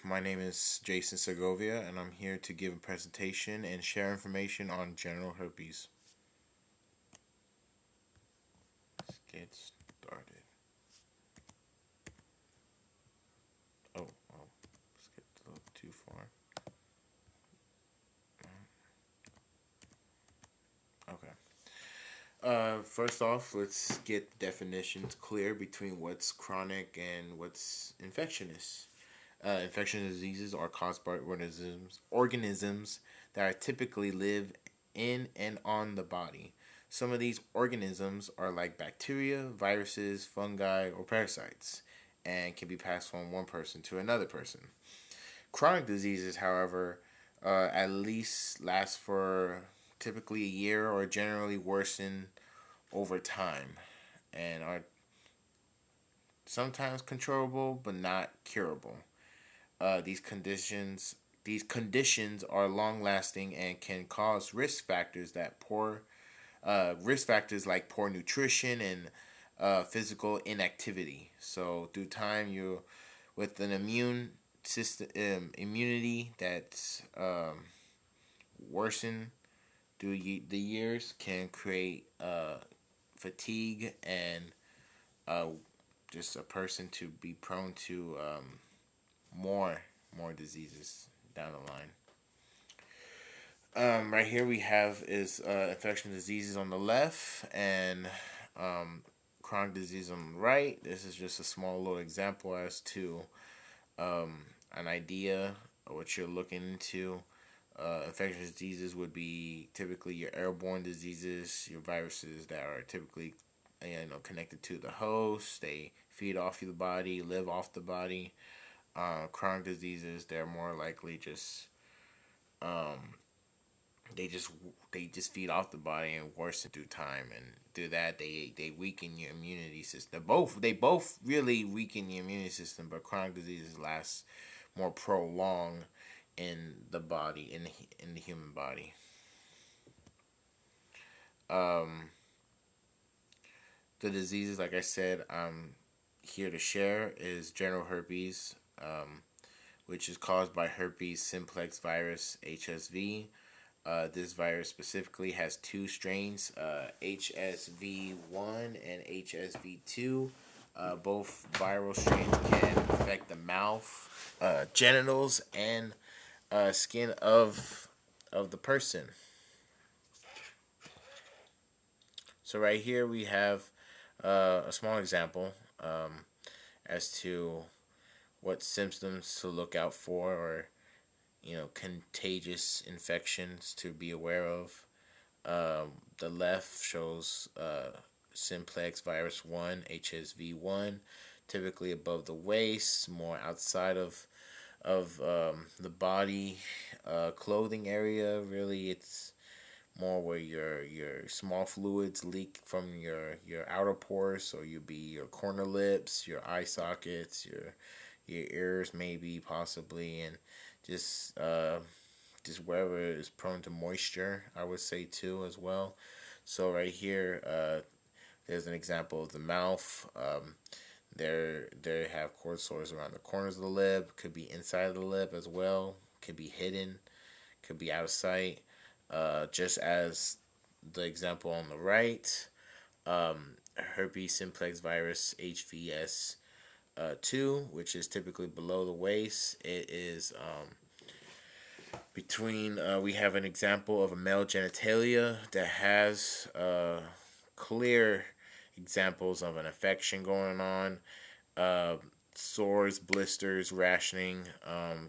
My name is Jason Segovia, and I'm here to give a presentation and share information on general herpes. Let's get started. Let's get a little too far. Okay. First off, let's get definitions clear between what's chronic and what's infectious. Infectious diseases are caused by organisms that are typically live in and on the body. Some of these organisms are like bacteria, viruses, fungi, or parasites, and can be passed from one person to another person. Chronic diseases, however, at least last for typically a year or generally worsen over time and are sometimes controllable but not curable. Uh, these conditions these conditions are long lasting and can cause risk factors like poor nutrition and physical inactivity. So through time, you with an immunity that's worsened through the years can create fatigue and uh, just a person to be prone to more more diseases down the line. Right here we have is infection diseases on the left and um, chronic disease on the right. This is just a small little example as to an idea of what you're looking into. Infectious diseases would be typically your airborne diseases, your viruses that are typically connected to the host. They feed off the body, live off the body. Chronic diseases, they're more likely just um, they just they just feed off the body and worsen through time, and through that they weaken your immunity system. They both really weaken the immune system, but chronic diseases last more prolonged in the body in the human body. Um, the diseases, like I said, I'm here to share is general herpes, which is caused by herpes simplex virus (HSV). This virus specifically has two strains, HSV1 and HSV2. Both viral strains can affect the mouth, genitals, and skin of the person. So right here we have a small example as to what symptoms to look out for, or contagious infections to be aware of. The left shows simplex virus 1, HSV1, typically above the waist, more outside of the body, clothing area. Really, it's more where your small fluids leak from your outer pores, so you'll be your corner lips, your eye sockets, your ears, maybe possibly, and just just wherever is prone to moisture, I would say too as well. So right here, there's an example of the mouth. They have cord sores around the corners of the lip. Could be inside of the lip as well. Could be hidden. Could be out of sight. Just as the example on the right, herpes simplex virus (HVS) 2, which is typically below the waist. It is between. We have an example of a male genitalia that has clear examples of an infection going on. Uh, Sores, blisters, rationing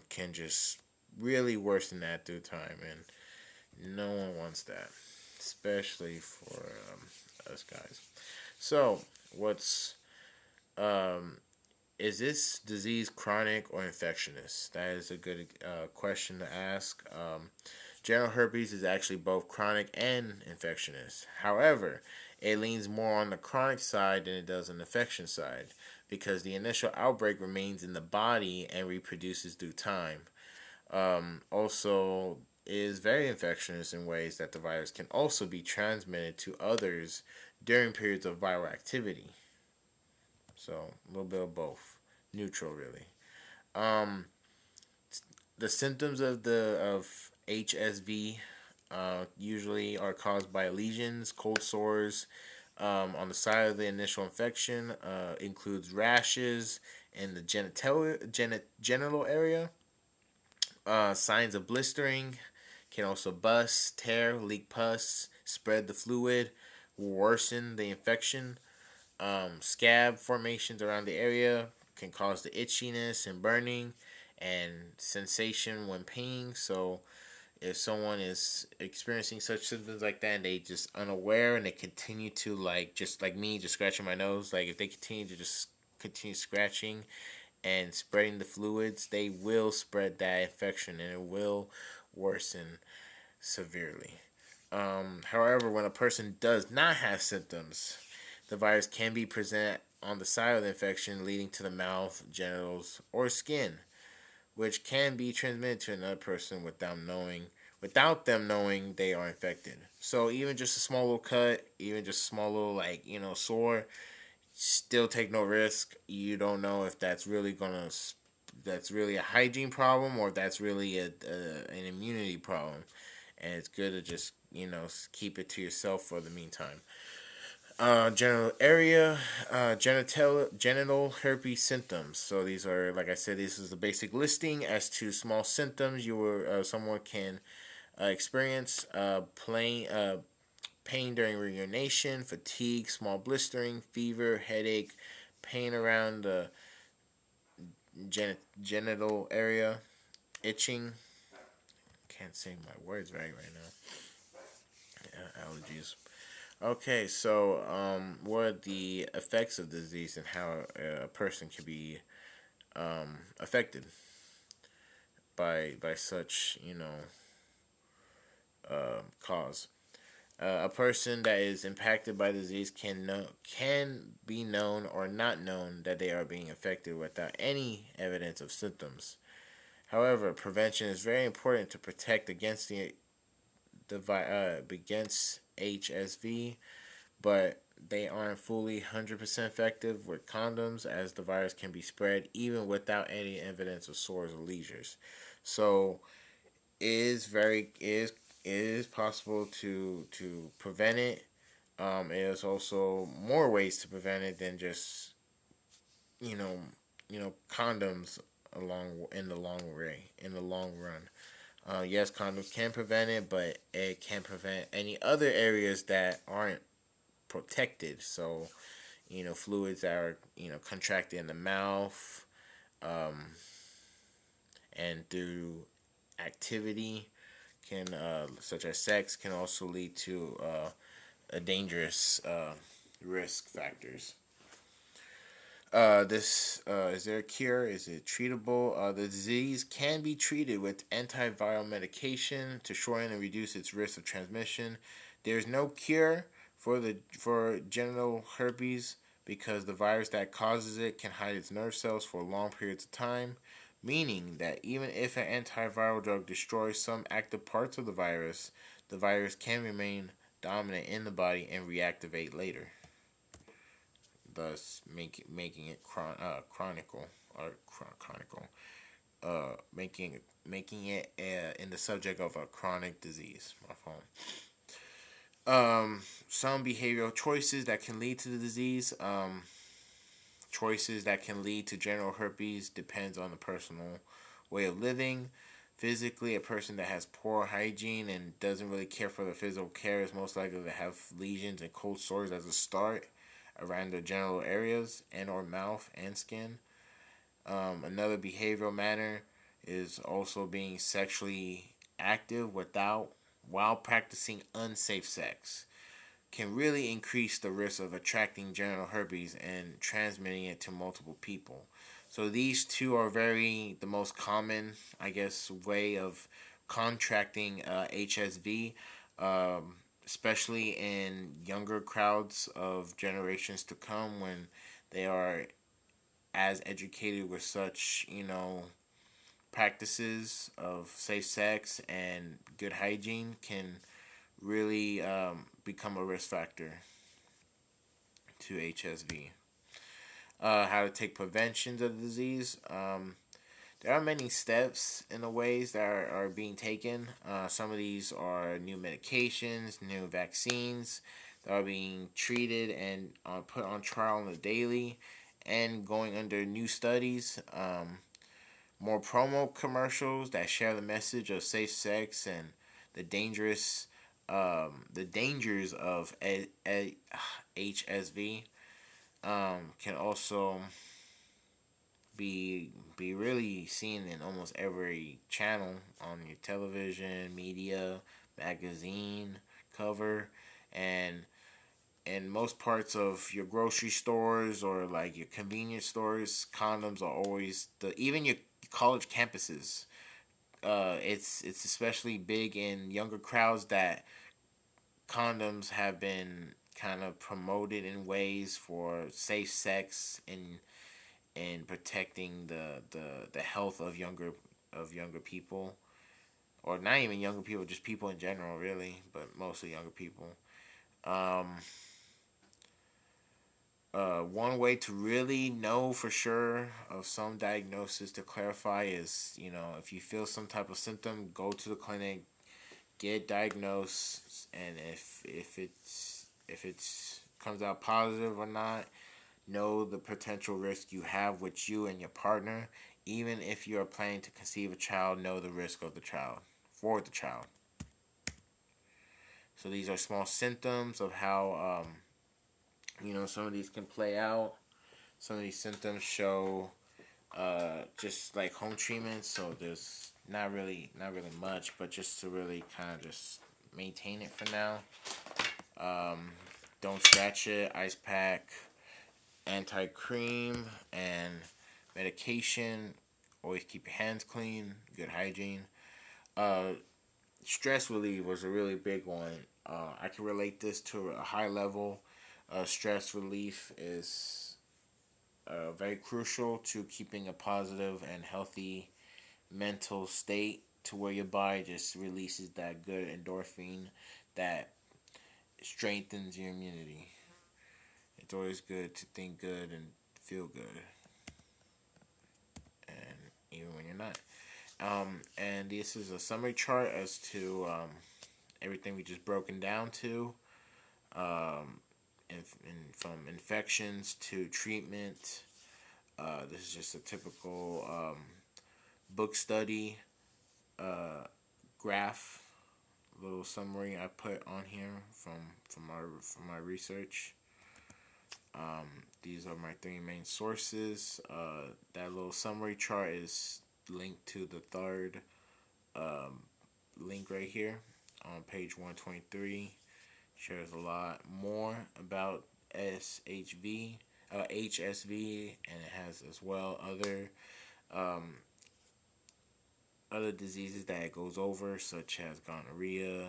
can just really worsen that through time, and no one wants that, especially for us guys. So, what's um, is this disease chronic or infectious? That is a good question to ask. General herpes is actually both chronic and infectious. However, it leans more on the chronic side than it does on the infection side because the initial outbreak remains in the body and reproduces through time. Also, is very infectious in ways that the virus can also be transmitted to others during periods of viral activity. So a little bit of both, neutral really. Um, The symptoms of HSV usually are caused by lesions, cold sores on the side of the initial infection. Includes rashes in the genital area. Signs of blistering can also bust, tear, leak pus, spread the fluid, worsen the infection. Scab formations around the area can cause the itchiness and burning and sensation when peeing. So if someone is experiencing such symptoms like that and they just unaware and they continue to like just like me just scratching my nose, like if they continue to just continue scratching and spreading the fluids, they will spread that infection and it will worsen severely. However, when a person does not have symptoms, the virus can be present on the side of the infection, leading to the mouth, genitals, or skin, which can be transmitted to another person without them knowing they are infected. So even just a small little cut, even just a small little sore, still take no risk. You don't know if that's really a hygiene problem or if that's really an immunity problem, and it's good to just keep it to yourself for the meantime. Genital area, genital herpes symptoms. So these are, like I said, this is the basic listing as to small symptoms someone can experience. Pain during urination, fatigue, small blistering, fever, headache, pain around the genital area, itching. Can't say my words right now. Allergies. Okay, so what are the effects of the disease and how a person can be affected by such cause? A person that is impacted by the disease can be known or not known that they are being affected without any evidence of symptoms. However, prevention is very important to protect against against HSV, but they aren't fully 100% effective with condoms, as the virus can be spread even without any evidence of sores or lesions. So it is possible to prevent it. There's also more ways to prevent it than just you know condoms along in the long run. Yes, condoms can prevent it, but it can prevent any other areas that aren't protected. So fluids that are contracted in the mouth, and through activity can such as sex can also lead to a dangerous risk factors. This is there a cure? Is it treatable? The disease can be treated with antiviral medication to shorten and reduce its risk of transmission. There's no cure for genital herpes because the virus that causes it can hide its nerve cells for long periods of time, meaning that even if an antiviral drug destroys some active parts of the virus can remain dominant in the body and reactivate later, thus making it chronicle or chronicle, making it in the subject of a chronic disease. My phone. Some behavioral choices that can lead to the disease. Choices that can lead to genital herpes depends on the personal way of living. Physically, a person that has poor hygiene and doesn't really care for their physical care is most likely to have lesions and cold sores as a start around their genital areas and or mouth and skin. Another behavioral matter is also being sexually active while practicing unsafe sex can really increase the risk of attracting genital herpes and transmitting it to multiple people. So these two are the most common, I guess, way of contracting HSV, especially in younger crowds of generations to come when they are as educated with such, practices of safe sex and good hygiene can really become a risk factor to HSV. How to take preventions of the disease. there are many steps in the ways that are being taken. Some of these are new medications, new vaccines that are being treated and put on trial on the daily, and going under new studies. More promo commercials that share the message of safe sex and the the dangers of HSV can also be really seen in almost every channel on your television, media, magazine cover, and in most parts of your grocery stores or like your convenience stores, condoms are always even your college campuses. It's especially big in younger crowds that condoms have been kind of promoted in ways for safe sex and protecting the health of younger people, or not even younger people, just people in general, really, but mostly younger people. Um, One way to really know for sure of some diagnosis to clarify is, if you feel some type of symptom, go to the clinic, get diagnosed, and if it's comes out positive or not, know the potential risk you have with you and your partner. Even if you're planning to conceive a child, know the risk of the child for the child. So these are small symptoms of how some of these can play out. Some of these symptoms show just like home treatments. So there's not really much, but just to really kind of just maintain it for now. Um, don't scratch it. Ice pack, anti cream, and medication. Always keep your hands clean. Good hygiene. Uh, Stress relief was a really big one. I can relate this to a high level. Stress relief is very crucial to keeping a positive and healthy mental state, to where your body just releases that good endorphin that strengthens your immunity. It's always good to think good and feel good, and even when you're not. And this is a summary chart as to everything we just broken down to, um, from infections to treatment. This is just a typical book study graph, little summary I put on here from my research. These are my three main sources. That little summary chart is linked to the third um, link right here on page 123. Shares a lot more about HSV, and it has as well um, other diseases that it goes over, such as gonorrhea,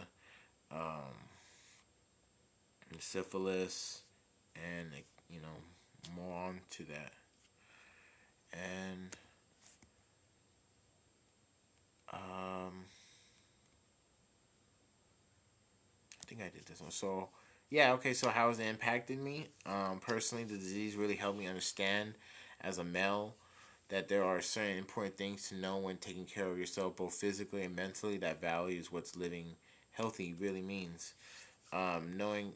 um, syphilis, and more on to that. And I think I did this one. So yeah, okay. So how has it impacted me? Personally, the disease really helped me understand as a male that there are certain important things to know when taking care of yourself, both physically and mentally. That values what's living healthy really means. Knowing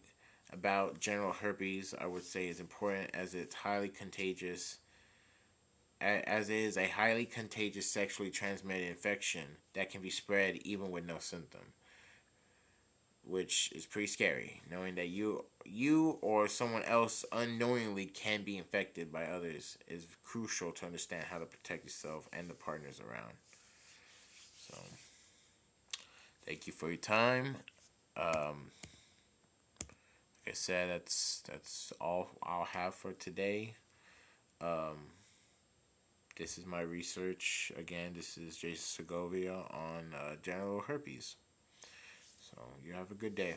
about general herpes, I would say, is important as it's highly contagious. As it is a highly contagious sexually transmitted infection that can be spread even with no symptom, which is pretty scary. Knowing that you or someone else unknowingly can be infected by others is crucial to understand how to protect yourself and the partners around. So, thank you for your time. Like I said, that's all I'll have for today. This is my research. Again, this is Jason Segovia on genital herpes. So, you have a good day.